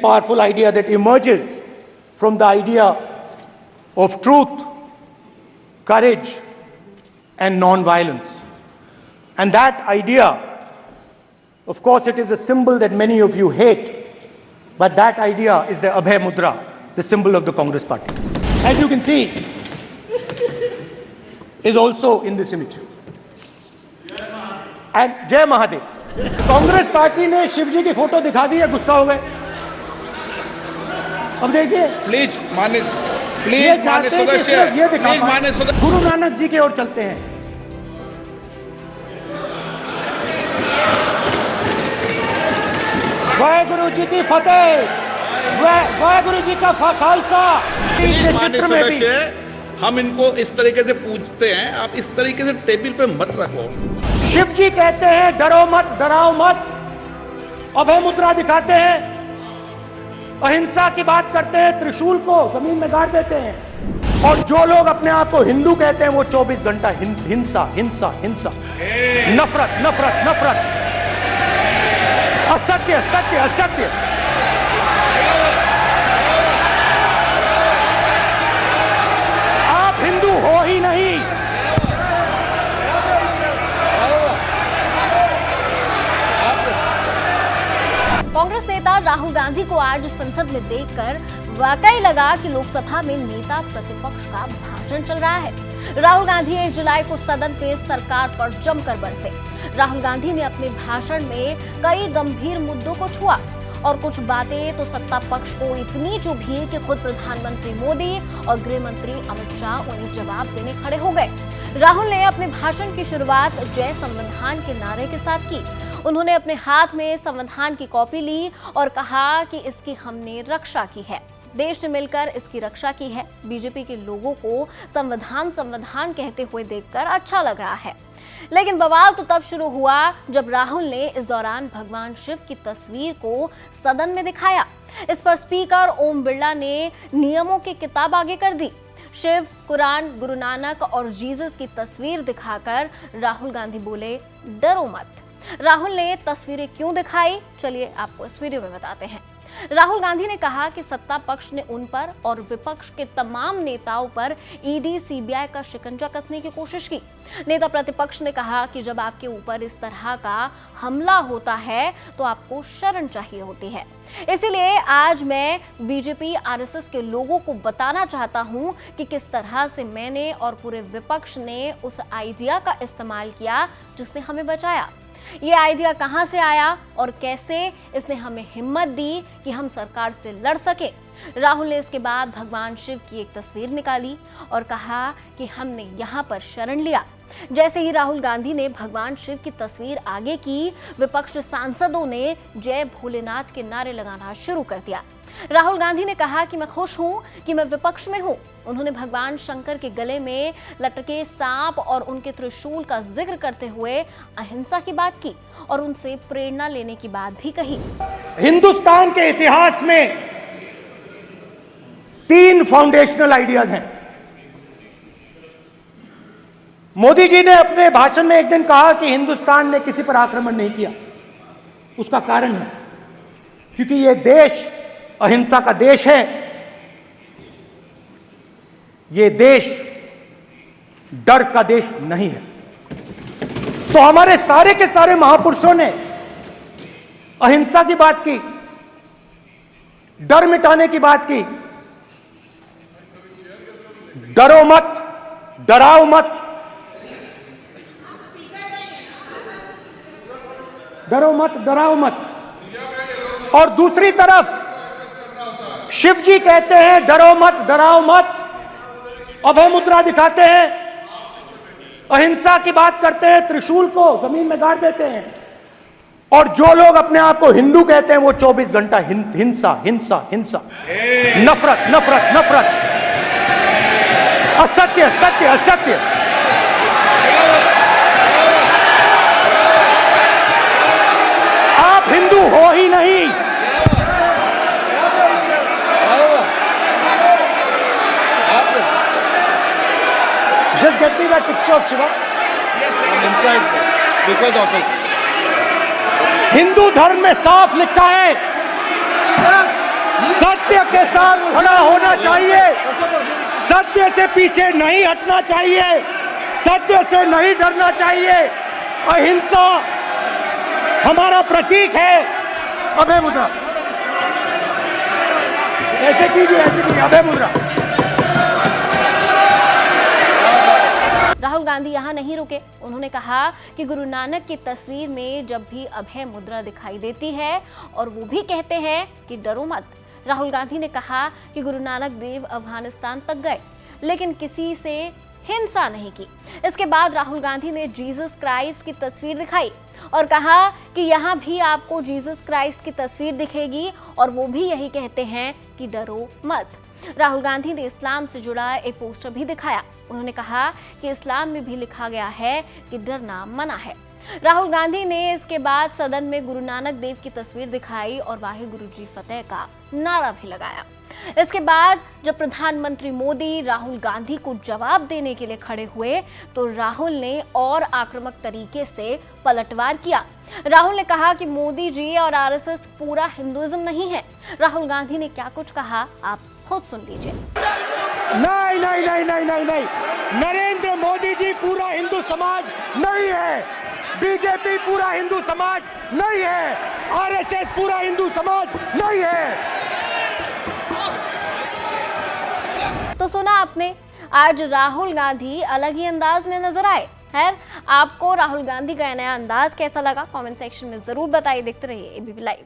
powerful idea that emerges from the idea of truth, courage, and non-violence. And that idea, of course, it is a symbol that many of you hate, but that idea is the Abhay Mudra, the symbol of the Congress party. As you can see, is also in this image. And Jai Mahadev. Congress party ने शिव जी की photo दिखा दी है, गुस्सा हो गए। अब देखिए, please माननीय सदस्य, गुरु नानक जी की ओर चलते हैं। वाहेगुरु जी की फतेह, वाहेगुरु जी का खालसा। माननीय सदस्य, हम इनको इस तरीके से पूछते हैं, आप इस तरीके से टेबल पे मत रखो। शिव जी कहते हैं डरो मत, डराओ मत, अभय मुद्रा दिखाते हैं, अहिंसा की बात करते हैं, त्रिशूल को जमीन में गाड़ देते हैं, और जो लोग अपने आप को हिंदू कहते हैं वो 24 घंटा हिंसा हिंसा हिंसा, नफरत नफरत नफरत, असत्य सत्य असत्य। आप हिंदू हो ही नहीं। कांग्रेस नेता राहुल गांधी को आज संसद में देखकर वाकई लगा कि लोकसभा में नेता प्रतिपक्ष का भाषण चल रहा है। राहुल गांधी 1 जुलाई को सदन पे सरकार पर जमकर बरसे। राहुल गांधी ने अपने भाषण में कई गंभीर मुद्दों को छुआ और कुछ बातें तो सत्ता पक्ष को इतनी चुभी कि खुद प्रधानमंत्री मोदी और गृह मंत्री अमित शाह उन्हें जवाब देने खड़े हो गए। राहुल ने अपने भाषण की शुरुआत जय संविधान के नारे के साथ की। उन्होंने अपने हाथ में संविधान की कॉपी ली और कहा कि इसकी हमने रक्षा की है, देश ने मिलकर इसकी रक्षा की है। बीजेपी के लोगों को संविधान संविधान कहते हुए देखकर अच्छा लग रहा है, लेकिन बवाल तो तब शुरू हुआ जब राहुल ने इस दौरान भगवान शिव की तस्वीर को सदन में दिखाया। इस पर स्पीकर ओम बिरला ने नियमों की किताब आगे कर दी। शिव, कुरान, गुरु नानक और जीसस की तस्वीर दिखाकर राहुल गांधी बोले डरो मत। राहुल ने तस्वीरें क्यों दिखाई, चलिए आपको इस वीडियो में बताते हैं। राहुल गांधी ने कहा कि सत्ता पक्ष ने उन पर और विपक्ष के तमाम नेताओं पर ईडी, सीबीआई का शिकंजा कसने की कोशिश की। नेता प्रतिपक्ष ने कहा कि जब आपके ऊपर इस तरह का हमला होता है तो आपको शरण चाहिए होती है। इसीलिए आज मैं बीजेपी, आरएसएस के लोगों को बताना चाहता हूं कि किस तरह से मैंने और पूरे विपक्ष ने उस आइडिया का इस्तेमाल किया जिसने हमें बचाया। ये आइडिया कहां से आया और कैसे इसने हमें हिम्मत दी कि हम सरकार से लड़ सके। राहुल ने इसके बाद भगवान शिव की एक तस्वीर निकाली और कहा कि हमने यहां पर शरण लिया। जैसे ही राहुल गांधी ने भगवान शिव की तस्वीर आगे की, विपक्ष सांसदों ने जय भोलेनाथ के नारे लगाना शुरू कर दिया। राहुल गांधी ने कहा कि मैं खुश हूं कि मैं विपक्ष में हूं। उन्होंने भगवान शंकर के गले में लटके सांप और उनके त्रिशूल का जिक्र करते हुए अहिंसा की बात की और उनसे प्रेरणा लेने की बात भी कही। हिंदुस्तान के इतिहास में 3 फाउंडेशनल आइडियाज हैं। मोदी जी ने अपने भाषण में एक दिन कहा कि हिंदुस्तान ने किसी पर आक्रमण नहीं किया। उसका कारण है क्योंकि यह देश अहिंसा का देश है। यह देश डर का देश नहीं है। तो हमारे सारे के सारे महापुरुषों ने अहिंसा की बात की, डर मिटाने की बात की। डरो मत, डराओ मत, डरो मत, डराओ मत। और दूसरी तरफ शिव जी कहते हैं डरो मत, डराओ मत, अभय मुद्रा दिखाते हैं, अहिंसा की बात करते हैं, त्रिशूल को जमीन में गाड़ देते हैं, और जो लोग अपने आप को हिंदू कहते हैं वो 24 घंटा हिंसा हिंसा हिंसा, नफरत नफरत नफरत, असत्य सत्य असत्य। आप हिंदू हो ही नहीं। Just get me that picture of Shiva. Yes, I'm inside because of it. Hindu धर्म में साफ लिखा है साथ खड़ा होना चाहिए, सत्य से पीछे नहीं हटना चाहिए, सत्य से नहीं डरना चाहिए। अहिंसा हमारा प्रतीक है। अभय मुद्रा ऐसे कीजिए, अभय मुद्रा। राहुल गांधी यहाँ नहीं रुके। उन्होंने कहा कि गुरु नानक की तस्वीर में जब भी अभय मुद्रा दिखाई देती है और वो भी कहते हैं कि डरो मत। राहुल गांधी ने कहा कि गुरु नानक देव अफगानिस्तान तक गए लेकिन किसी से हिंसा नहीं की। इसके बाद राहुल गांधी ने जीसस क्राइस्ट की तस्वीर दिखाई और कहा कि यहाँ भी आपको जीसस क्राइस्ट की तस्वीर दिखेगी और वो भी यही कहते हैं कि डरो मत। राहुल गांधी ने इस्लाम से जुड़ा एक पोस्टर भी दिखाया। उन्होंने कहा कि इस्लाम में भी लिखा गया है कि डरना मना है। राहुल गांधी ने इसके बाद सदन में गुरु नानक देव की तस्वीर दिखाई और वाहिगुरु जी फतेह का नारा भी लगाया। इसके बाद जब प्रधानमंत्री मोदी राहुल गांधी को जवाब देने के लिए खड़े हुए तो राहुल ने और आक्रामक तरीके से पलटवार किया। राहुल ने कहा कि मोदी जी और आरएसएस पूरा हिंदुइज्म नहीं है। राहुल गांधी ने क्या कुछ कहा आप खुद सुन लीजिए। नहीं नहीं नहीं नहीं नहीं नहीं, नरेंद्र मोदी जी पूरा हिंदू समाज नहीं है, बीजेपी पूरा हिंदू समाज नहीं है, आरएसएस पूरा हिंदू समाज नहीं है। तो सुना आपने, आज राहुल गांधी अलग ही अंदाज में नजर आए। खैर, आपको राहुल गांधी का नया अंदाज कैसा लगा कमेंट सेक्शन में जरूर बताइए। देखते रहिए एबीपी लाइव।